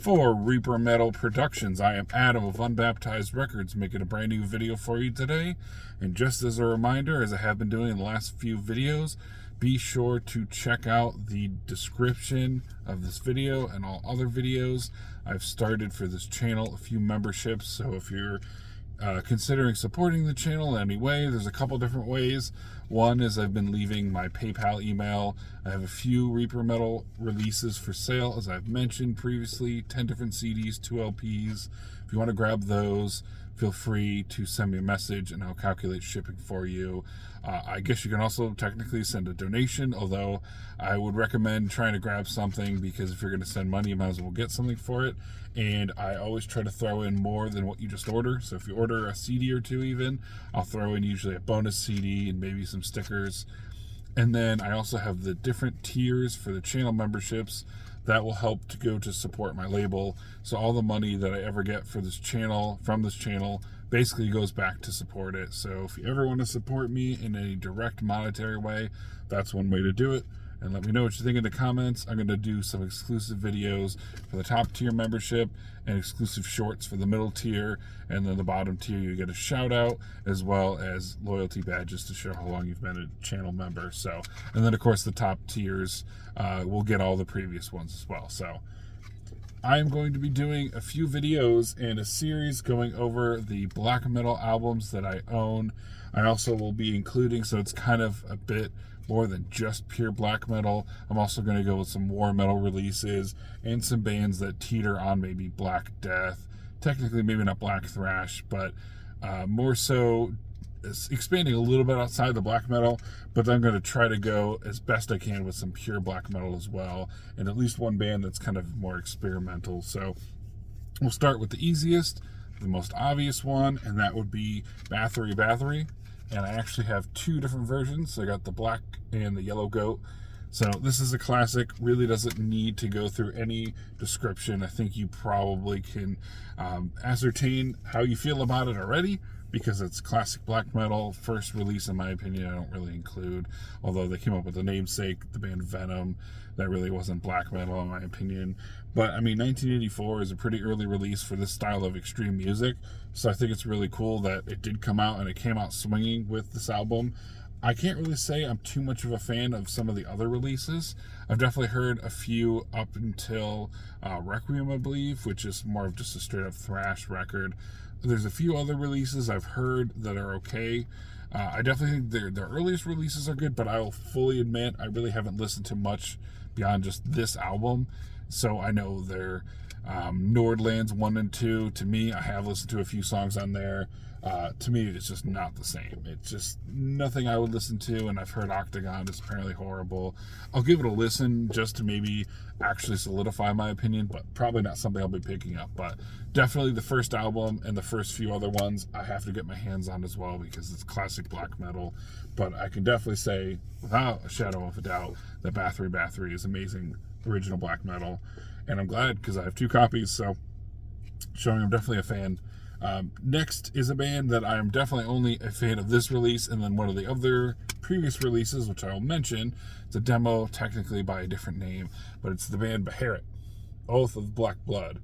For Reaper Metal Productions, I am Adam of Unbaptized Records, making a brand new video for you today. And just as a reminder, as I have been doing in the last few videos, be sure to check out the description of this video and all other videos. I've started for this channel a few memberships, so if you're considering supporting the channel in any way, there's a couple different ways. One is I've been leaving my PayPal email. I have a few Reaper Metal releases for sale, as I've mentioned previously, 10 different CDs, 2 LPs. If you want to grab those, feel free to send me a message and I'll calculate shipping for you. I guess you can also technically send a donation, although I would recommend trying to grab something, because if you're going to send money, you might as well get something for it. And I always try to throw in more than what you just order. So if you order a CD or two even, I'll throw in usually a bonus CD and maybe some stickers. And then I also have the different tiers for the channel memberships that will help to go to support my label. So all the money that I ever get for this channel, from this channel, basically goes back to support it. So if you ever want to support me in a direct monetary way, that's one way to do it. And let me know what you think in the comments. I'm going to do some exclusive videos for the top tier membership and exclusive shorts for the middle tier, and then the bottom tier you get a shout out, as well as loyalty badges to show how long you've been a channel member. So, and then of course the top tiers will get all the previous ones as well. So I'm going to be doing a few videos in a series going over the black metal albums that I own. I also will be including, so it's kind of a bit more than just pure black metal, I'm also going to go with some war metal releases and some bands that teeter on maybe Black Death, technically maybe not Black Thrash, but more so expanding a little bit outside the black metal. But I'm going to try to go as best I can with some pure black metal as well, and at least one band that's kind of more experimental. So we'll start with the easiest, the most obvious one, and that would be Bathory. And I actually have two different versions. I got the black and the yellow goat. So this is a classic, really doesn't need to go through any description. I think you probably can ascertain how you feel about it already, because it's classic black metal. First release, in my opinion, I don't really include, although they came up with the namesake, the band Venom. That really wasn't black metal in my opinion. But I mean, 1984 is a pretty early release for this style of extreme music, so I think it's really cool that it did come out, and it came out swinging with this album. I can't really say I'm too much of a fan of some of the other releases. I've definitely heard a few up until Requiem, I believe, which is more of just a straight up thrash record. There's a few other releases I've heard that are okay. I definitely think their earliest releases are good, but I will fully admit I really haven't listened to much beyond just this album. So I know their Nordlands 1 and 2, to me, I have listened to a few songs on there. To me, it's just not the same. It's just nothing I would listen to, and I've heard Octagon is apparently horrible. I'll give it a listen just to maybe actually solidify my opinion, but probably not something I'll be picking up. But definitely the first album and the first few other ones I have to get my hands on as well, because it's classic black metal. But I can definitely say, without a shadow of a doubt, that Bathory is amazing original black metal. And I'm glad, because I have 2 copies, so showing I'm definitely a fan. Next is a band that I'm definitely only a fan of this release, and then one of the other previous releases, which I will mention. It's a demo, technically by a different name, but it's the band Behemoth, Oath of Black Blood.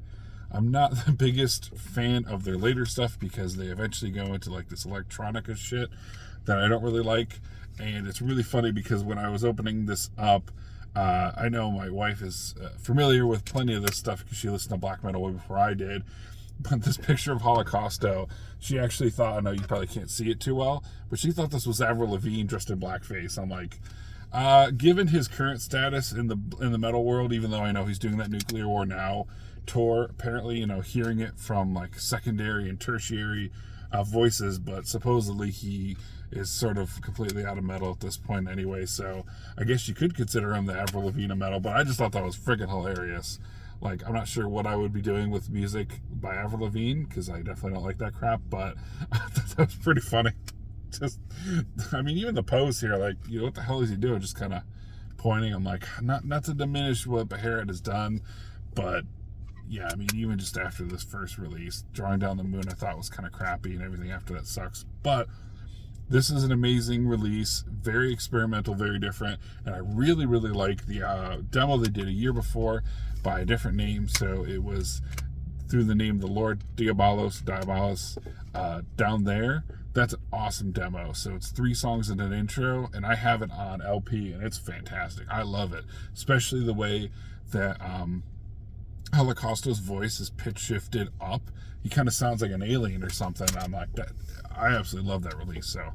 I'm not the biggest fan of their later stuff, because they eventually go into like this electronica shit that I don't really like. And it's really funny, because when I was opening this up, I know my wife is familiar with plenty of this stuff, because she listened to black metal way before I did. But this picture of Holocausto, she actually thought, I know you probably can't see it too well, but she thought this was Avril Lavigne dressed in blackface. I'm like, given his current status in the metal world, even though I know he's doing that Nuclear War Now tour, apparently, hearing it from like secondary and tertiary voices, but supposedly he is sort of completely out of metal at this point anyway. So I guess you could consider him the Avril Lavigne of metal, but I just thought that was freaking hilarious. Like, I'm not sure what I would be doing with music by Avril Lavigne, because I definitely don't like that crap, but I thought that was pretty funny. Just, I mean, even the pose here, like, what the hell is he doing? Just kind of pointing. I'm like, not to diminish what Behemoth has done, but yeah, I mean, even just after this first release, Drawing Down the Moon, I thought was kind of crappy, and everything after that sucks. But this is an amazing release, very experimental, very different, and I really, really like the demo they did a year before. by a different name, so it was through the name the Lord Diabolos down there. That's an awesome demo. So it's 3 songs and an intro, and I have it on LP, and it's fantastic. I love it, especially the way that Holocausto's voice is pitch shifted up. He kind of sounds like an alien or something. I'm like, that. I absolutely love that release. So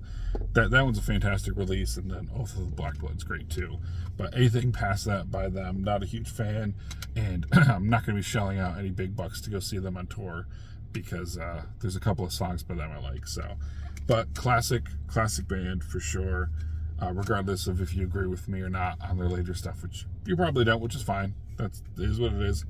that one's a fantastic release, and then Oath of the Black Blood's great too. But anything past that by them, not a huge fan, and I'm not going to be shelling out any big bucks to go see them on tour because there's a couple of songs by them I like. So, but classic band for sure. Regardless of if you agree with me or not on their later stuff, which you probably don't, which is fine. That is what it is.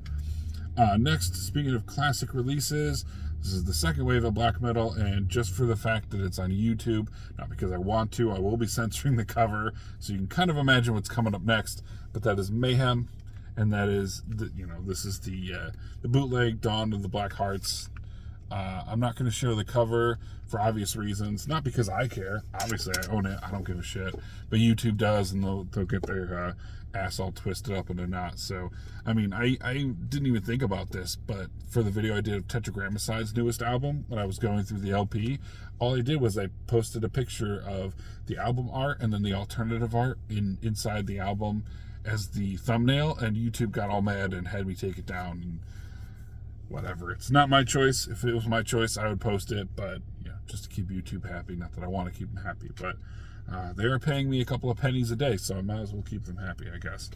Next, speaking of classic releases, this is the second wave of black metal, and just for the fact that it's on YouTube, not because I want to, I will be censoring the cover, so you can kind of imagine what's coming up next. But that is Mayhem, and that is this is the bootleg Dawn of the Black Hearts. I'm not going to show the cover for obvious reasons, not because I care. Obviously, I own it. I don't give a shit. But YouTube does, and they'll get their ass all twisted up in a knot. So, I mean, I didn't even think about this, but for the video I did of Tetragrammicide's newest album, when I was going through the LP, all I did was I posted a picture of the album art and then the alternative art inside the album as the thumbnail, and YouTube got all mad and had me take it down. And whatever. It's not my choice. If it was my choice, I would post it, but just to keep YouTube happy. Not that I want to keep them happy, but they are paying me a couple of pennies a day, so I might as well keep them happy, I guess.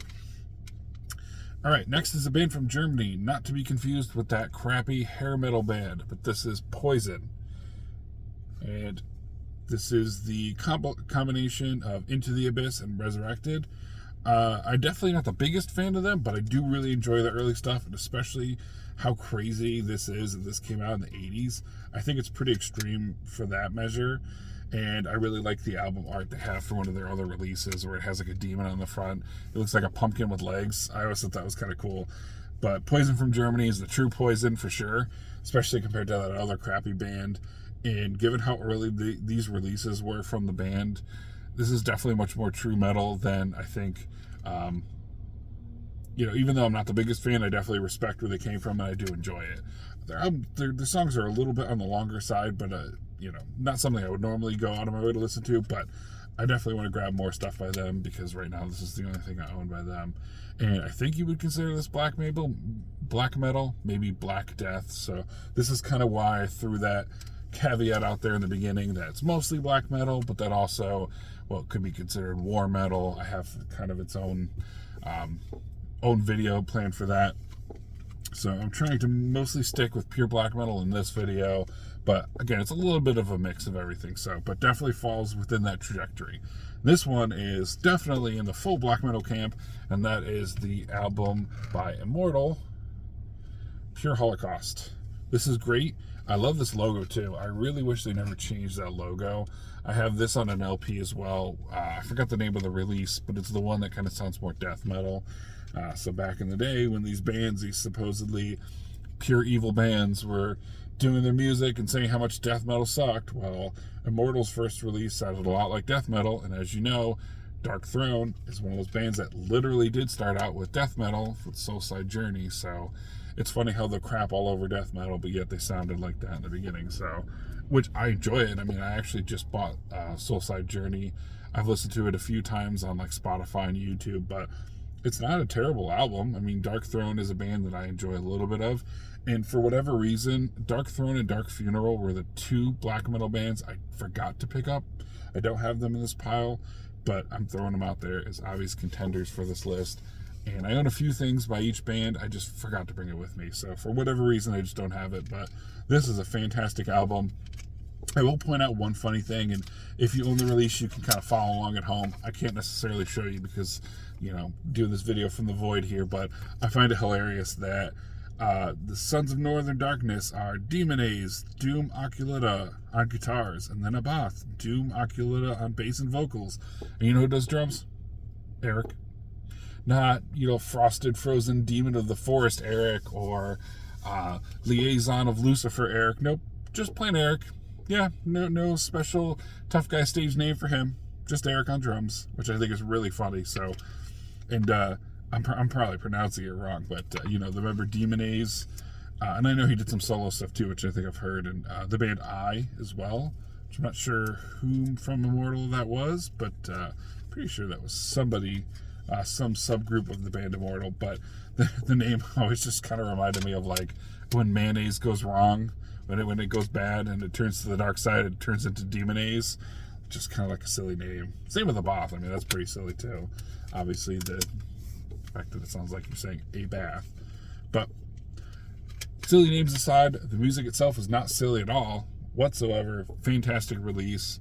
All right, next is a band from Germany, not to be confused with that crappy hair metal band, but this is Poison. And this is the combination of Into the Abyss and Resurrected. I'm definitely not the biggest fan of them, but I do really enjoy the early stuff, and especially how crazy this is that this came out in the 80s. I think it's pretty extreme for that measure, and I really like the album art they have for one of their other releases where it has like a demon on the front. It looks like a pumpkin with legs. I always thought that was kind of cool. But Poison from Germany is the true Poison for sure, especially compared to that other crappy band. And given how early these releases were from the band, this is definitely much more true metal than I think. Even though I'm not the biggest fan, I definitely respect where they came from, and I do enjoy it. Their songs are a little bit on the longer side, but not something I would normally go out of my way to listen to. But I definitely want to grab more stuff by them because right now this is the only thing I own by them. And I think you would consider this black metal, maybe Black Death. So this is kind of why I threw that caveat out there in the beginning that it's mostly black metal, but that also, it could be considered war metal. I have kind of its own video planned for that. So I'm trying to mostly stick with pure black metal in this video, but again, it's a little bit of a mix of everything. But definitely falls within that trajectory. This one is definitely in the full black metal camp, and that is the album by Immortal, Pure Holocaust. This is great. I love this logo too. I really wish they never changed that logo. I have this on an LP as well. I forgot the name of the release, but it's the one that kind of sounds more death metal. So back in the day when these supposedly pure evil bands were doing their music and saying how much death metal sucked, well, Immortal's first release sounded a lot like death metal, and as you know, Darkthrone is one of those bands that literally did start out with death metal with Soulside Journey. So it's funny how they'll crap all over death metal, but yet they sounded like that in the beginning. So, which I enjoy it. I mean, I actually just bought Soulside Journey. I've listened to it a few times on like Spotify and YouTube, but it's not a terrible album. I mean, Darkthrone is a band that I enjoy a little bit of. And for whatever reason, Darkthrone and Dark Funeral were the 2 black metal bands I forgot to pick up. I don't have them in this pile, but I'm throwing them out there as obvious contenders for this list. And I own a few things by each band. I just forgot to bring it with me. So for whatever reason, I just don't have it. But this is a fantastic album. I will point out one funny thing, and if you own the release, you can kind of follow along at home. I can't necessarily show you because, doing this video from the void here, but I find it hilarious that the Sons of Northern Darkness are Demonaze, Doom Oculita on guitars, and then Abath, Doom Oculita on bass and vocals. And you know who does drums? Eric. Not, Frosted Frozen Demon of the Forest Eric or Liaison of Lucifer Eric. Nope, just plain Eric. Yeah, no special tough guy stage name for him. Just Eric on drums, which I think is really funny. So, and I'm probably pronouncing it wrong, but you know, the member Demonaze, and I know he did some solo stuff too, which I think I've heard, and the band I as well, which I'm not sure whom from Immortal that was, but pretty sure that was somebody, some subgroup of the band Immortal. But the name always just kind of reminded me of like when mayonnaise goes wrong, when it goes bad and it turns to the dark side, it turns into Demonaze. Just kind of like a silly name. Same with the bath. I mean, that's pretty silly too. Obviously, the fact that it sounds like you're saying a bath. But silly names aside, the music itself is not silly at all whatsoever. Fantastic release.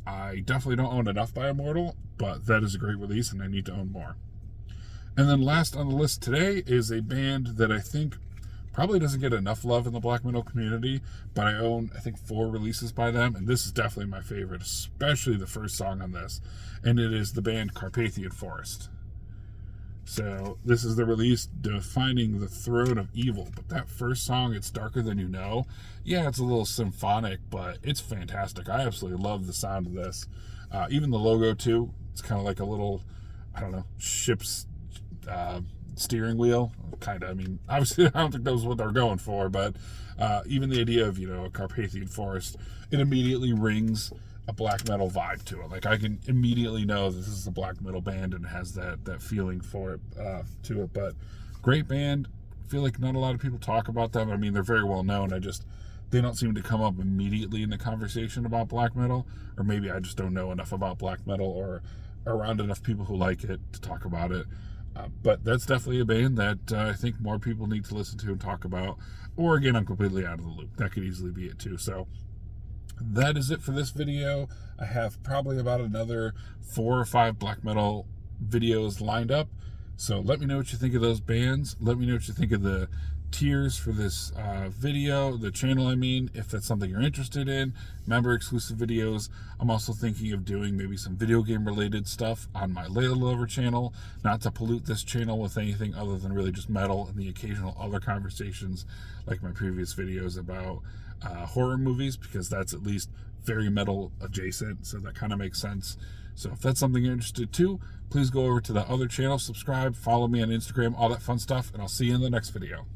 I definitely don't own enough by Immortal, but that is a great release and I need to own more. And then last on the list today is a band that I think probably doesn't get enough love in the black metal community, but I own, I think, 4 releases by them, and this is definitely my favorite, especially the first song on this, and it is the band Carpathian Forest. So this is the release Defining the Throne of Evil, but that first song, It's Darker Than You Know, yeah, it's a little symphonic, but it's fantastic. I absolutely love the sound of this. Even the logo, too, it's kind of like a little, I don't know, ship's steering wheel, kind of. I mean, obviously I don't think that was what they're going for, but even the idea of, you know, a Carpathian Forest, it immediately rings a black metal vibe to it. Like, I can immediately know this is a black metal band and it has that feeling for it, to it. But great band. I feel like not a lot of people talk about them. I mean, they're very well known. They don't seem to come up immediately in the conversation about black metal, or maybe I just don't know enough about black metal or around enough people who like it to talk about it. But that's definitely a band that I think more people need to listen to and talk about. Or again, I'm completely out of the loop. That could easily be it too. So that is it for this video. I have probably about another 4 or 5 black metal videos lined up. So let me know what you think of those bands. Let me know what you think of the tiers for this video, the channel I mean, if that's something you're interested in. Member exclusive videos. I'm also thinking of doing maybe some video game related stuff on my Layla Lover channel, not to pollute this channel with anything other than really just metal and the occasional other conversations like my previous videos about horror movies, because that's at least very metal adjacent, so that kind of makes sense. So if that's something you're interested too, please go over to the other channel, subscribe, follow me on Instagram, all that fun stuff, and I'll see you in the next video.